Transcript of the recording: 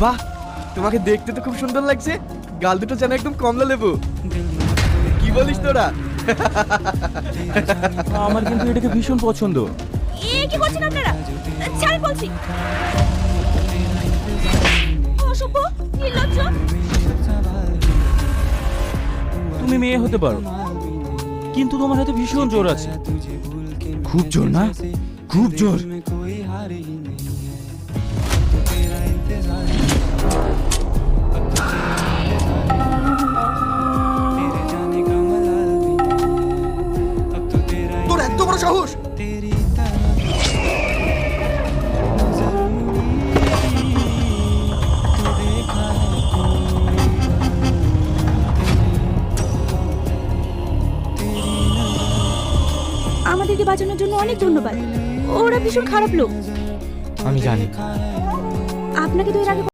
বাহ, তোমাকে দেখতে তো খুব সুন্দর লাগছে। গাল দুটো যেন একদম কমলা লেবু। কি বলিস তোরা? আমার কিন্তু এটাকে ভীষণ পছন্দ। কি করছেন আপনারা? ছাড়েন বলছি। অসভ্য, নির্লজ্জ। তুমি মেয়ে হতে পারো, কিন্তু তোমার হাতে ভীষণ জোর আছে। খুব জোর না? খুব জোর। তোর এত বড় সাহস! আমাদেরকে বাঁচানোর জন্য অনেক ধন্যবাদ। ওরা ভীষণ খারাপ লোক। আমি জানি। আপনাকে তো এর আগে